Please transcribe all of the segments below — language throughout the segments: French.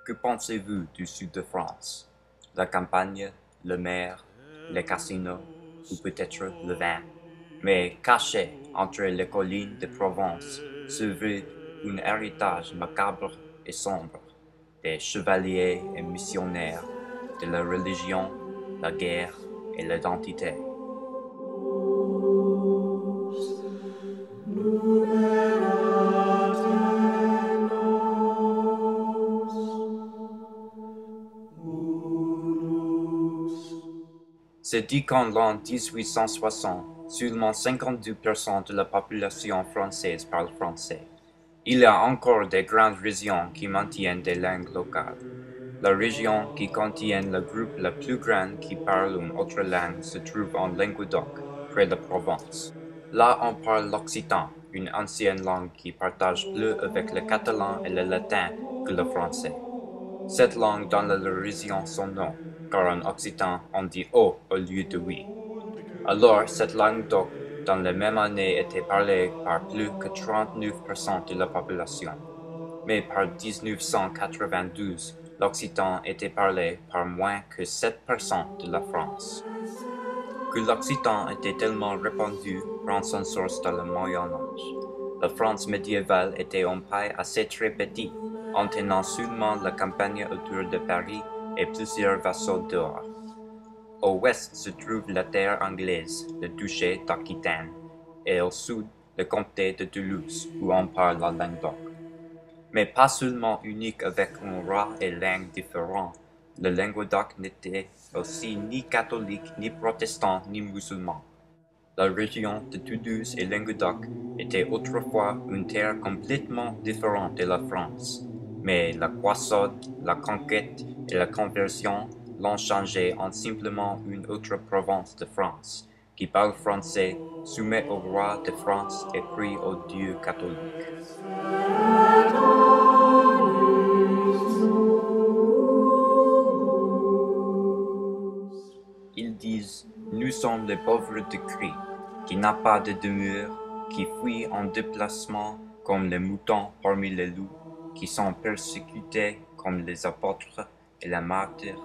Que pensez-vous du sud de France? La campagne, le maire, les casinos, ou peut-être le vin? Mais caché entre les collines de Provence se veut un héritage macabre et sombre, des chevaliers et missionnaires, de la religion, la guerre et l'identité. C'est dit qu'en l'an 1860, seulement 52% de la population française parle français. Il y a encore des grandes régions qui maintiennent des langues locales. La région qui contient le groupe le plus grand qui parle une autre langue se trouve en Languedoc, près de Provence. Là, on parle l'occitan, une ancienne langue qui partage plus avec le catalan et le latin que le français. Cette langue donne à la région son nom, car en occitan on dit O au lieu de oui. Alors, cette langue d'oc, dans la même année, était parlée par plus que 39% de la population. Mais par 1992, l'occitan était parlé par moins que 7% de la France. Que l'occitan était tellement répandu prend son source dans le Moyen-Âge. La France médiévale était un pays assez très petit, en tenant seulement la campagne autour de Paris et plusieurs vassaux dehors. Au ouest se trouve la terre anglaise, le duché d'Aquitaine, et au sud, le comté de Toulouse, où on parle la langue d'oc. Mais pas seulement unique avec un roi et langue différents, le Languedoc n'était aussi ni catholique, ni protestant, ni musulman. La région de Toulouse et Languedoc était autrefois une terre complètement différente de la France, mais la croisade, la conquête et la conversion l'ont changé en simplement une autre province de France, qui parle français, soumet au roi de France et prie au Dieu catholique. Ils disent, nous sommes les pauvres de Christ, qui n'a pas de demeure, qui fuient en déplacement comme les moutons parmi les loups, qui sont persécutés comme les apôtres et les martyrs,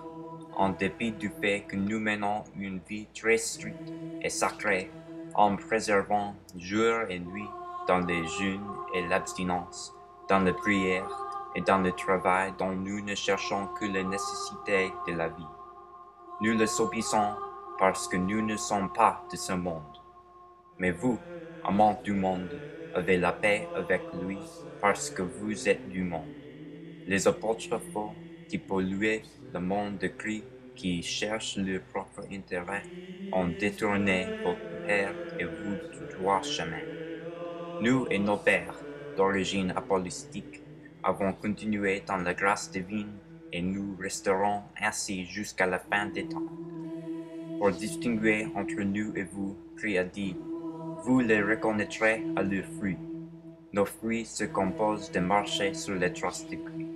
en dépit du fait que nous menons une vie très stricte et sacrée, en préservant jour et nuit dans les jeûnes et l'abstinence, dans la prière et dans le travail dont nous ne cherchons que les nécessités de la vie. Nous les obéissons parce que nous ne sommes pas de ce monde. Mais vous, amants du monde, avez la paix avec lui parce que vous êtes du monde. Les apôtres faux qui polluaient le monde de Christ, qui cherchent leur propre intérêt, ont détourné votre Père et vous du droit chemin. Nous et nos pères, d'origine apostolique, avons continué dans la grâce divine et nous resterons ainsi jusqu'à la fin des temps. Pour distinguer entre nous et vous, Christ a dit, vous les reconnaîtrez à leurs fruits. Nos fruits se composent de marcher sur les traces de Christ.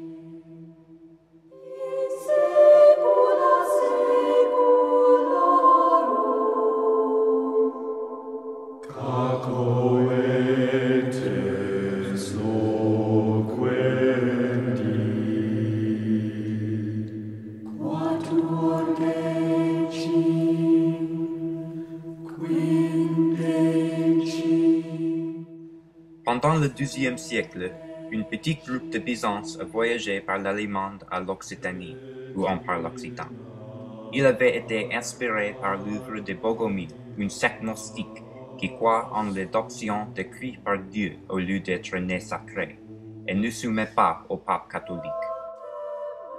Pendant le XIIe siècle, un petit groupe de Byzance a voyagé par l'Allemande à l'Occitanie, où on parle occitan. Il avait été inspiré par l'œuvre de Bogomil, une secte gnostique qui croit en l'adoption de Christ par Dieu au lieu d'être né sacré, et ne soumet pas au pape catholique.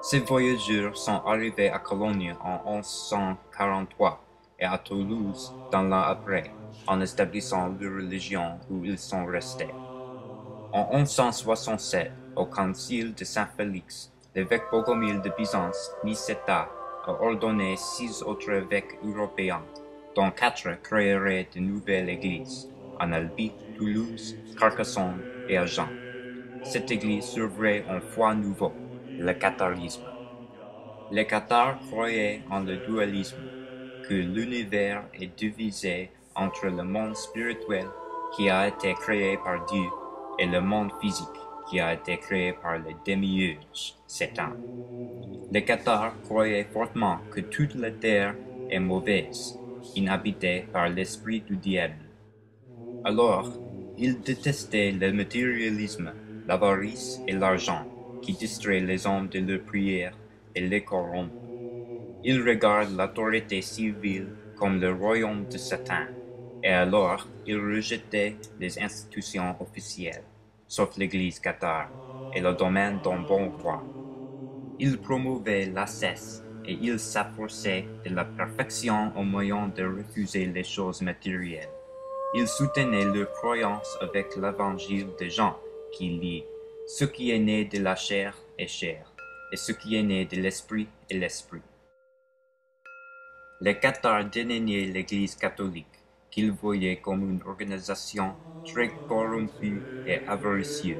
Ces voyageurs sont arrivés à Cologne en 1143 et à Toulouse dans l'an après, en établissant leur religion où ils sont restés. En 1167, au concile de Saint-Félix, l'évêque Bogomil de Byzance, Nicéta, a ordonné 6 autres évêques européens, dont 4 créeraient de nouvelles églises, en Albi, Toulouse, Carcassonne et Agen. Cette église s'ouvrait en foi nouveau, le catharisme. Les cathares croyaient en le dualisme, que l'univers est divisé entre le monde spirituel qui a été créé par Dieu et le monde physique qui a été créé par le démiurge Satan. Les Cathars croyaient fortement que toute la terre est mauvaise, inhabitée par l'esprit du diable. Alors, ils détestaient le matérialisme, l'avarice et l'argent, qui distraient les hommes de leur prière et les corrompent. Ils regardent l'autorité civile comme le royaume de Satan, et alors ils rejetaient les institutions officielles, sauf l'Église cathare et le domaine d'un bon roi. Ils promouvaient l'ascèse et ils s'efforçaient de la perfection au moyen de refuser les choses matérielles. Ils soutenaient leur croyance avec l'évangile de Jean qui lit « Ce qui est né de la chair est chair, et ce qui est né de l'esprit est l'esprit ». Les Cathars dédaignaient l'Église catholique, qu'ils voyaient comme une organisation très corrompue et avaricieuse.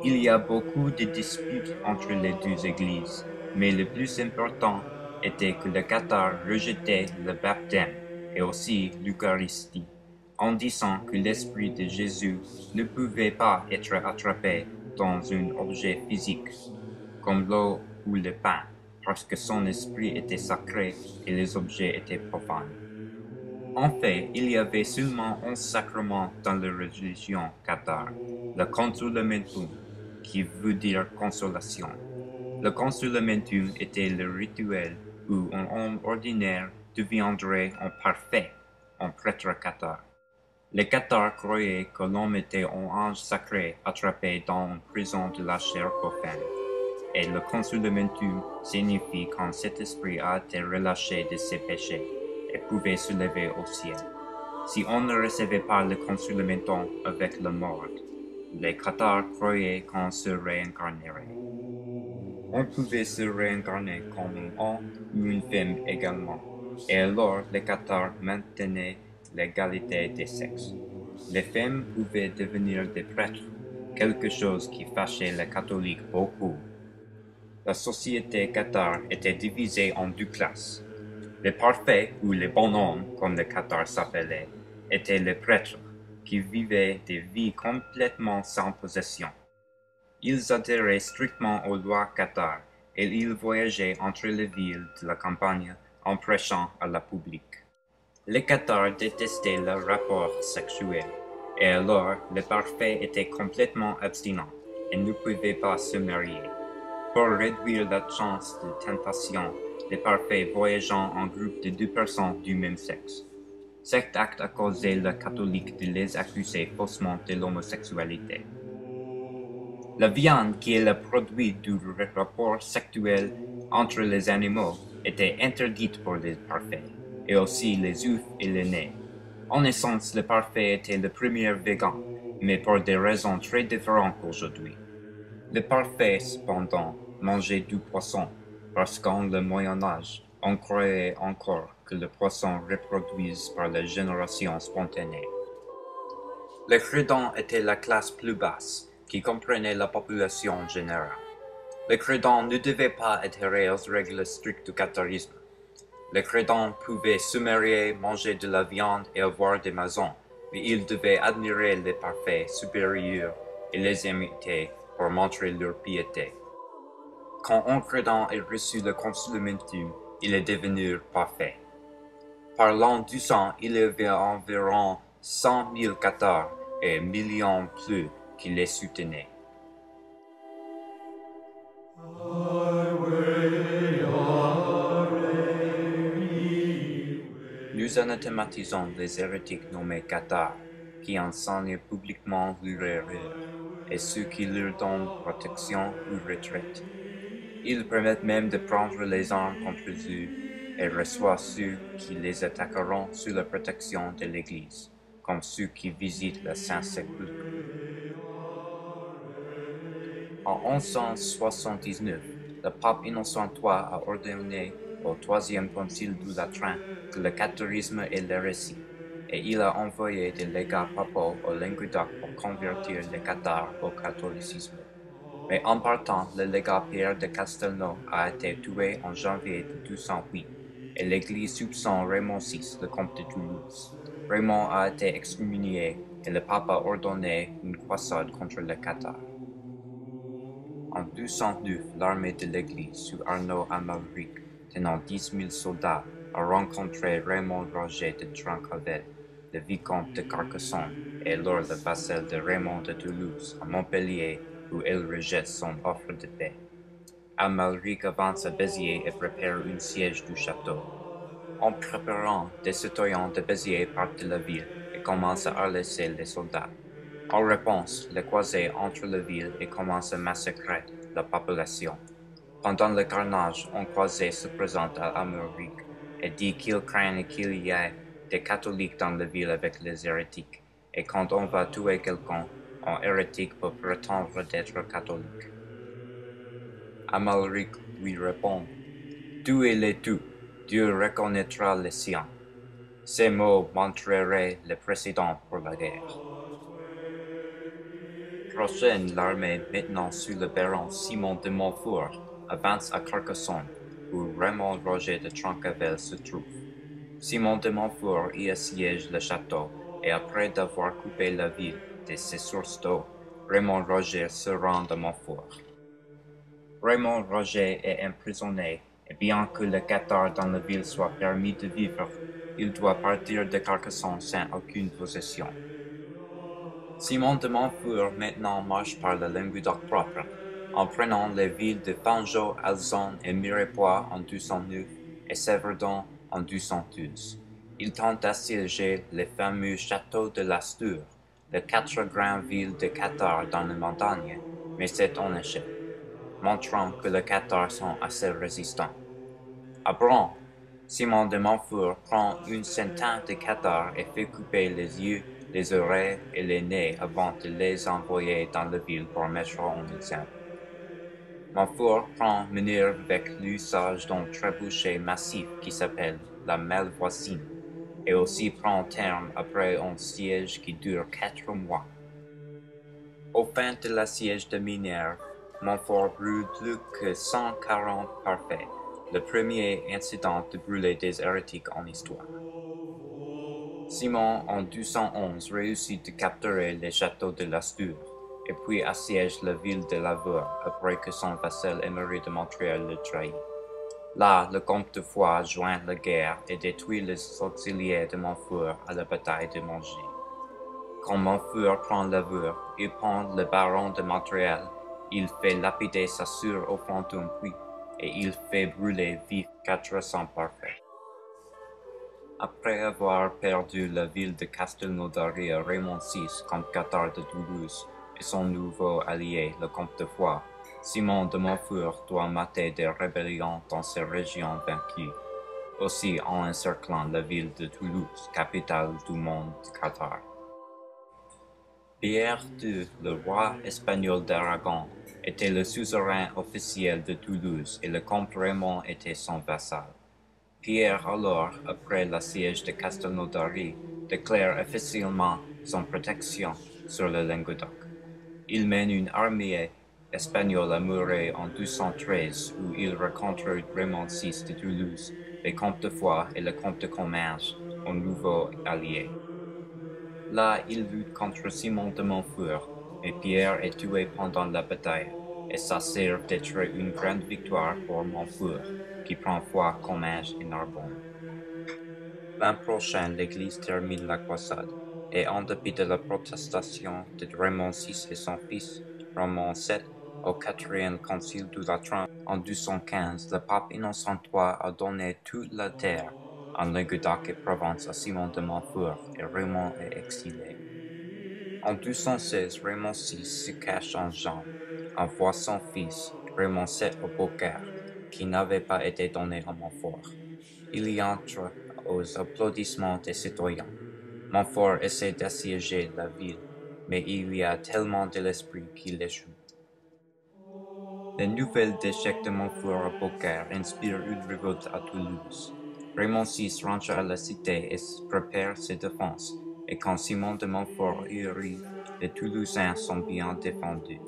Il y a beaucoup de disputes entre les deux églises, mais le plus important était que les Cathars rejetaient le baptême et aussi l'Eucharistie, en disant que l'Esprit de Jésus ne pouvait pas être attrapé dans un objet physique, comme l'eau ou le pain, parce que son esprit était sacré et les objets étaient profanes. En fait, il y avait seulement un sacrement dans la religion cathare, le consolamentum, qui veut dire consolation. Le consolamentum était le rituel où un homme ordinaire deviendrait un parfait, un prêtre cathare. Les Cathars croyaient que l'homme était un ange sacré attrapé dans une prison de la chair profane. Et le consolamentum signifie quand cet esprit a été relâché de ses péchés et pouvait se lever au ciel. Si on ne recevait pas le consolamentum avec la mort, les Cathars croyaient qu'on se réincarnerait. On pouvait se réincarner comme un homme ou une femme également, et alors les Cathars maintenaient l'égalité des sexes. Les femmes pouvaient devenir des prêtres, quelque chose qui fâchait les catholiques beaucoup. La société cathare était divisée en deux classes. Les parfaits, ou les bonshommes, comme les Cathars s'appelaient, étaient les prêtres, qui vivaient des vies complètement sans possession. Ils adhéraient strictement aux lois cathares, et ils voyageaient entre les villes de la campagne en prêchant à la public. Les Cathars détestaient le rapport sexuel, et alors les parfaits étaient complètement abstinents et ne pouvaient pas se marier. Pour réduire la chance de tentation, les parfaits voyageant en groupe de deux personnes du même sexe. Cet acte a causé les catholiques de les accuser faussement de l'homosexualité. La viande, qui est le produit du rapport sexuel entre les animaux, était interdite pour les parfaits, et aussi les œufs et le lait. En essence, les parfaits étaient le premier végan, mais pour des raisons très différentes aujourd'hui. Les parfaits, cependant, mangeaient du poisson, parce qu'en le Moyen-Âge, on croyait encore que le poisson reproduise par la génération spontanée. Les crédents étaient la classe plus basse, qui comprenait la population générale. Les crédents ne devaient pas adhérer aux règles strictes du catharisme. Les crédents pouvaient se marier, manger de la viande et avoir des maisons, mais ils devaient admirer les parfaits supérieurs et les imiter pour montrer leur piété. Quand un crédent a reçu le consolamentum, il est devenu parfait. Par l'an 200, il y avait environ 100 000 Cathars et millions plus qui les soutenaient. Nous anathématisons les hérétiques nommés Cathars, qui enseignent publiquement leur erreur, et ceux qui leur donnent protection ou retraite. Ils permettent même de prendre les armes contre eux et reçoivent ceux qui les attaqueront sous la protection de l'Église, comme ceux qui visitent le Saint-Sépulcre. En 1179, le pape Innocent III a ordonné au troisième concile du Latran que le catharisme est l'hérésie, et il a envoyé des légats papaux au Languedoc pour convertir les Cathars au catholicisme. Mais en partant, le légat Pierre de Castelnau a été tué en janvier de 1208, et l'église soupçonne Raymond VI, le comte de Toulouse. Raymond a été excommunié, et le pape a ordonné une croisade contre les Cathars. En 1209, l'armée de l'Église, sous Arnaud Amalric, tenant 10 000 soldats, a rencontré Raymond Roger de Trinquevel, le vicomte de Carcassonne, et alors le vassal de Raymond de Toulouse, à Montpellier, où il rejette son offre de paix. Amalric avance à Béziers et prépare un siège du château. En préparant, des citoyens de Béziers partent de la ville et commencent à arrêter les soldats. En réponse, les croisés entrent la ville et commencent à massacrer la population. Pendant le carnage, un croisé se présente à Amalric et dit qu'il craint qu'il y ait des catholiques dans la ville avec les hérétiques, et quand on va tuer quelqu'un, un hérétique peut prétendre d'être catholique. Amalric lui répond: « Tuez-les tous, Dieu reconnaîtra les siens. » Ces mots montreraient le précédent pour la guerre. Prochaine, l'armée, maintenant sous le baron Simon de Montfort, avance à Carcassonne, où Raymond Roger de Trinquevel se trouve. Simon de Montfort y assiège le château, et après d'avoir coupé la ville de ses sources d'eau, Raymond Roger se rend à Montfort. Raymond Roger est emprisonné, et bien que le cathare dans la ville soit permis de vivre, il doit partir de Carcassonne sans aucune possession. Simon de Montfort maintenant marche par le Languedoc propre, en prenant les villes de Fanjeaux, Alzon et Mirepoix en 1209 et Séverdon en 1212. Il tente d'assiéger les fameux châteaux de Lastur, les 4 grandes villes de Cathare dans les montagnes, mais c'est un échec, montrant que les Cathares sont assez résistants. À Bron, Simon de Montfort prend une centaine de Cathares et fait couper les yeux, les oreilles et les nez avant de les envoyer dans la ville pour mettre en exemple. Montfort prend Menhir avec l'usage d'un trébuchet massif qui s'appelle la Malvoisine, et aussi prend terme après un siège qui dure 4 mois. Au fin de la siège de Minerve, Montfort brûle plus que 140 parfaits, le premier incident de brûler des hérétiques en histoire. Simon, en 1211, réussit de capturer les châteaux de Lastur, et puis assiège la ville de Lavaur après que son vassal Émery de Montréal le trahit. Là, le comte de Foix joint la guerre et détruit les auxiliaires de Montfort à la bataille de Mongy. Quand Montfort prend Lavaur, il prend le baron de Montréal, il fait lapider sa sœur au fond d'un puits, et il fait brûler vif 400 parfaits. Après avoir perdu la ville de Castelnaudary à Raymond VI, comte cathare de Toulouse, et son nouveau allié, le comte de Foix, Simon de Montfort doit mater des rébellions dans ces régions vaincues, aussi en encerclant la ville de Toulouse, capitale du monde cathare. Pierre II, le roi espagnol d'Aragon, était le suzerain officiel de Toulouse et le comte Raymond était son vassal. Pierre alors, après le siège de Castelnaudary, déclare officiellement son protection sur le Languedoc. Il mène une armée espagnole à Muret en 1213 où il rencontre Raymond VI de Toulouse, le comte de Foix et le comte de Comminges, un nouveau allié. Là, il lutte contre Simon de Montfort, mais Pierre est tué pendant la bataille, et ça sert d'être une grande victoire pour Montfort, qui prend Foix, Comminges et Narbonne. L'an prochain, l'Église termine la croisade, et en dépit de la protestation de Raymond VI et son fils, Raymond VII, au 4e concile de Latran en 1215, le pape Innocent III a donné toute la terre en Languedoc et Provence à Simon de Montfort, et Raymond est exilé. En 1216, Raymond VI se cache en Jean, envoie son fils, Raymond VII au Beaucaire, qui n'avait pas été donné à Montfort. Il y entre aux applaudissements des citoyens. Montfort essaie d'assiéger la ville, mais il y a tellement de l'esprit qu'il échoue. Les nouvelles d'échec de Montfort à Beaucaire inspirent une révolte à Toulouse. Raymond VI rentre à la cité et prépare ses défenses, et quand Simon de Montfort y arrive, les Toulousains sont bien défendus.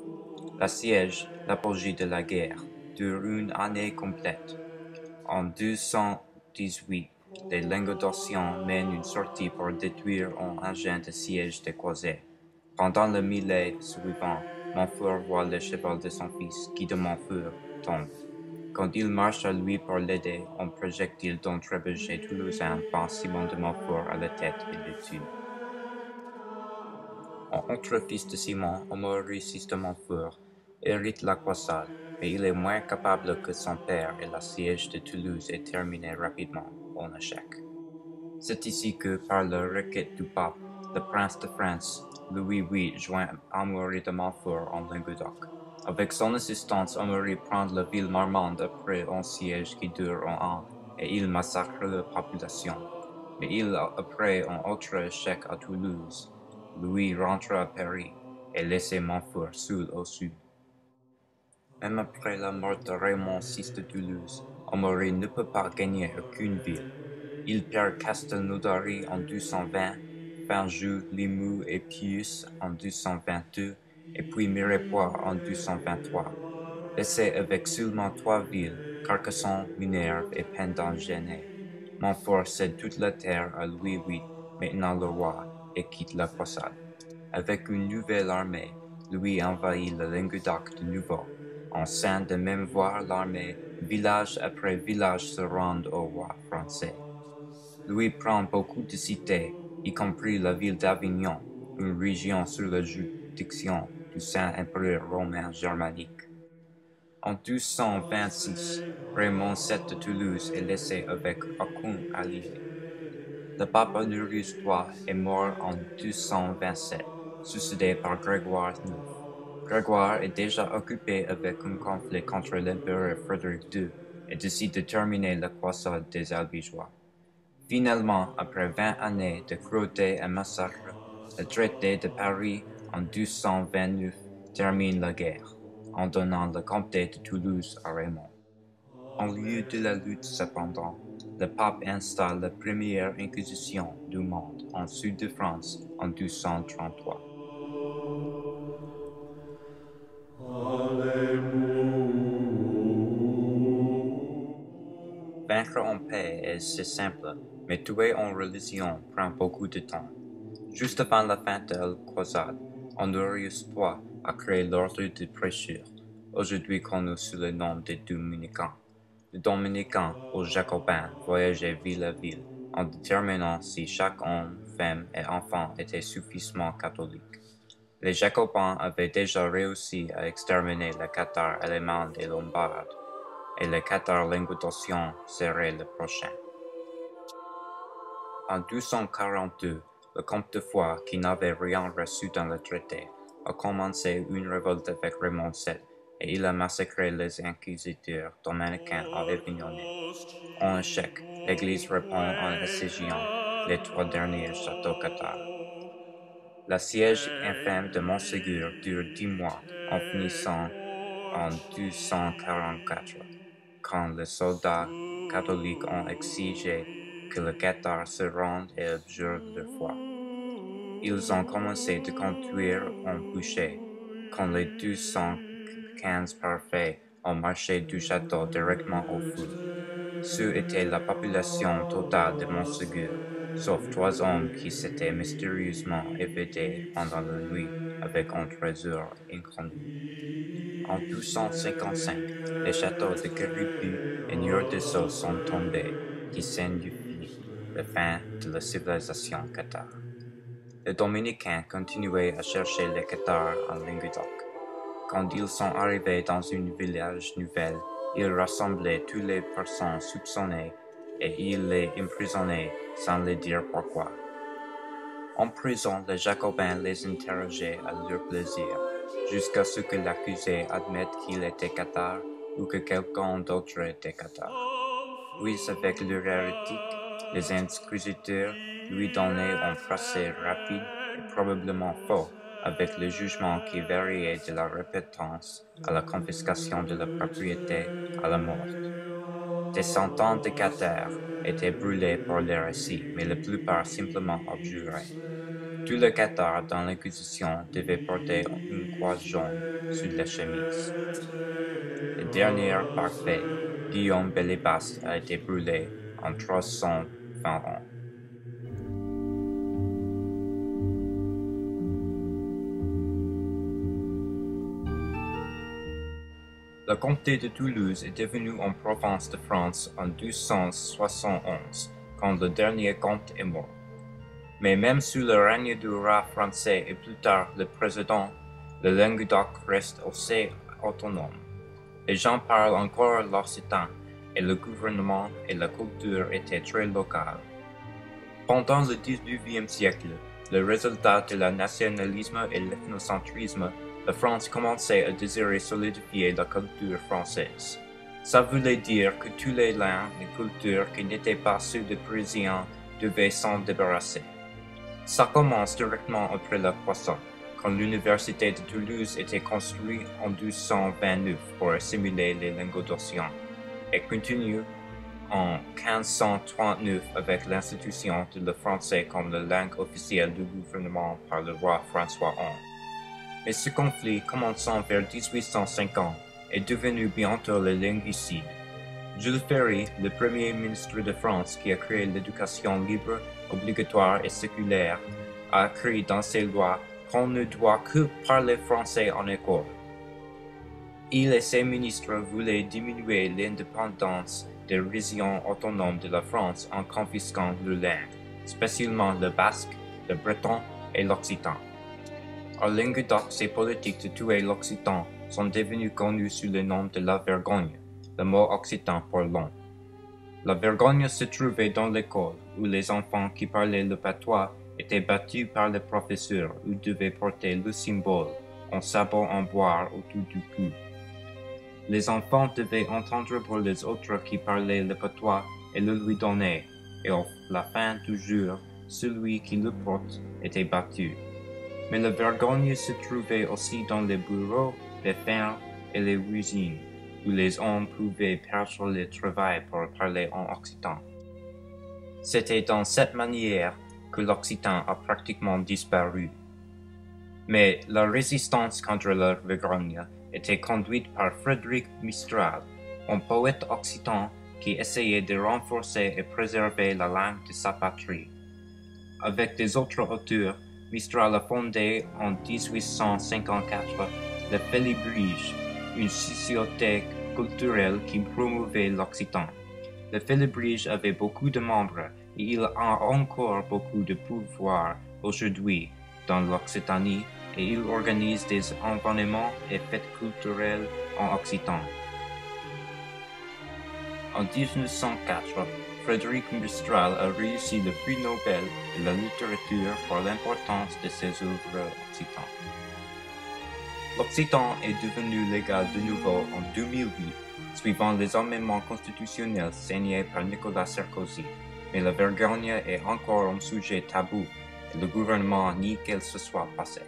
La siège, l'apogée de la guerre, dure une année complète. En 1218, les Languedociens mènent une sortie pour détruire un agent de siège de Croisé. Pendant le millet suivant, Montfort voit le cheval de son fils, qui de Montfort tombe. Quand il marche à lui pour l'aider, un projectile d'un trébuchet toulousain prend Simon de Montfort à la tête et le tue. Un autre fils de Simon, Amaury de Montfort, hérite la croisade, mais il est moins capable que son père et la siège de Toulouse est terminé rapidement en échec. C'est ici que, par la requête du pape, le prince de France, Louis VIII, joint Amaury de Montfort en Languedoc. Avec son assistance, Amaury prend la ville marmande après un siège qui dure un an et il massacre la population. Mais après un autre échec à Toulouse, Louis rentre à Paris et laisse Montfort seul au sud. Même après la mort de Raymond VI de Toulouse, Amaury ne peut pas gagner aucune ville. Il perd Castelnaudary en 1220, Fanjou, Limoux et Pius en 1222, et puis Mirepoix en 1223. Laissé avec seulement 3 villes, Carcassonne, Minerve et Pendengenais. Montfort cède toute la terre à Louis VIII, maintenant le roi, et quitte la croisade. Avec une nouvelle armée, Louis envahit le Languedoc de nouveau. En sein de même voir l'armée, village après village se rend au roi français. Louis prend beaucoup de cités, y compris la ville d'Avignon, une région sous la juridiction du Saint-Empereur romain germanique. En 1226, Raymond VII de Toulouse est laissé avec aucun allié. Le pape Honorius III est mort en 1227, succédé par Grégoire IX. Grégoire est déjà occupé avec un conflit contre l'empereur Frédéric II et décide de terminer la croisade des Albigeois. Finalement, après 20 années de cruauté et massacres, le traité de Paris en 1229 termine la guerre, en donnant le comté de Toulouse à Raymond. En lieu de la lutte, cependant, le pape installe la première inquisition du monde en sud de France en 1233. Vaincre en paix est si simple, mais tuer en religion prend beaucoup de temps. Juste avant la fin de la croisade, Honorius III a créé l'ordre des prêcheurs, aujourd'hui connu sous le nom des Dominicains. Les Dominicains, aux Jacobins, voyageaient ville à ville, en déterminant si chaque homme, femme et enfant était suffisamment catholique. Les Jacobins avaient déjà réussi à exterminer les Cathares allemands et lombards, et les Cathares languedociens seraient le prochain. En 1242, le comte de Foix, qui n'avait rien reçu dans le traité, a commencé une révolte avec Raymond VII et il a massacré les inquisiteurs dominicains à Avignonnais. En échec, l'Église répond en assiégeant les 3 derniers châteaux cathares. La siège infâme de Montségur dure 10 mois, en finissant en 1244, quand les soldats catholiques ont exigé que les Cathares se rendent et abjurent leur foi. Ils ont commencé de conduire en bûcher, quand les 215 parfaits ont marché du château directement au feu. Ce était la population totale de Montségur, sauf 3 hommes qui s'étaient mystérieusement évadés pendant la nuit avec un trésor inconnu. En 1255, les châteaux de Caribou et Niort-des-Eaux sont tombés, qui signifie la fin de la civilisation cathare. Les Dominicains continuaient à chercher les Cathares en Languedoc. Quand ils sont arrivés dans un village nouvel, ils rassemblaient toutes les personnes soupçonnées et ils les emprisonnaient sans leur dire pourquoi. En prison, les Jacobins les interrogeaient à leur plaisir, jusqu'à ce que l'accusé admette qu'il était cathare ou que quelqu'un d'autre était cathare. Puis, avec leur hérétique, les inquisiteurs lui donnaient un procès rapide et probablement faux, avec le jugement qui variait de la répétence à la confiscation de la propriété à la mort. Des centaines de cathares étaient brûlés pour l'hérésie, mais la plupart simplement abjuraient. Tous les cathares dans l'Inquisition devaient porter une croix jaune sur la chemise. Le dernier parfait, Guillaume Bélibaste, a été brûlé en 321. Le comté de Toulouse est devenu en province de France en 1271, quand le dernier comte est mort. Mais même sous le règne du roi français et plus tard le président, le Languedoc reste assez autonome. Les gens parlent encore l'occitan et le gouvernement et la culture étaient très locales. Pendant le XIXe siècle, le résultat de la nationalisme et l'ethnocentrisme, la France commençait à désirer solidifier la culture française. Ça voulait dire que tous les langues et cultures qui n'étaient pas ceux des Parisiens devaient s'en débarrasser. Ça commence directement après la Croisade, quand l'université de Toulouse était construite en 1229 pour assimiler les Languedociens, et continue en 1539 avec l'institution de le français comme la langue officielle du gouvernement par le roi François I. Mais ce conflit, commençant vers 1850, est devenu bientôt le linguicide. Jules Ferry, le premier ministre de France qui a créé l'éducation libre, obligatoire et séculaire, a écrit dans ses lois qu'on ne doit que parler français en école. Il et ses ministres voulaient diminuer l'indépendance des régions autonomes de la France en confisquant leurs langues, spécialement le basque, le breton et l'occitan. En Languedoc, ces politiques de tuer l'occitan sont devenues connues sous le nom de la vergogne, le mot occitan pour long. La vergogne se trouvait dans l'école, où les enfants qui parlaient le patois étaient battus par le professeur ou devaient porter le symbole, un sabot en bois autour du cou. Les enfants devaient entendre pour les autres qui parlaient le patois et le lui donner, et à la fin du jour, celui qui le porte était battu. Mais la vergogne se trouvait aussi dans les bureaux, les fermes et les usines, où les hommes pouvaient perdre le travail pour parler en occitan. C'était dans cette manière que l'occitan a pratiquement disparu. Mais la résistance contre la vergogne était conduite par Frédéric Mistral, un poète occitan qui essayait de renforcer et préserver la langue de sa patrie. Avec des autres auteurs, Mistral a fondé en 1854 le Félibrige, une société culturelle qui promouvait l'occitan. Le Félibrige avait beaucoup de membres et il a encore beaucoup de pouvoir aujourd'hui dans l'Occitanie et il organise des événements et fêtes culturelles en occitan. En 1904, Frédéric Mistral a reçu le prix Nobel de la littérature pour l'importance de ses œuvres occitan. L'occitan est devenu légal de nouveau en 2008, suivant les amendements constitutionnels signés par Nicolas Sarkozy, mais la vergogne est encore un sujet tabou et le gouvernement nie qu'elle se soit passée.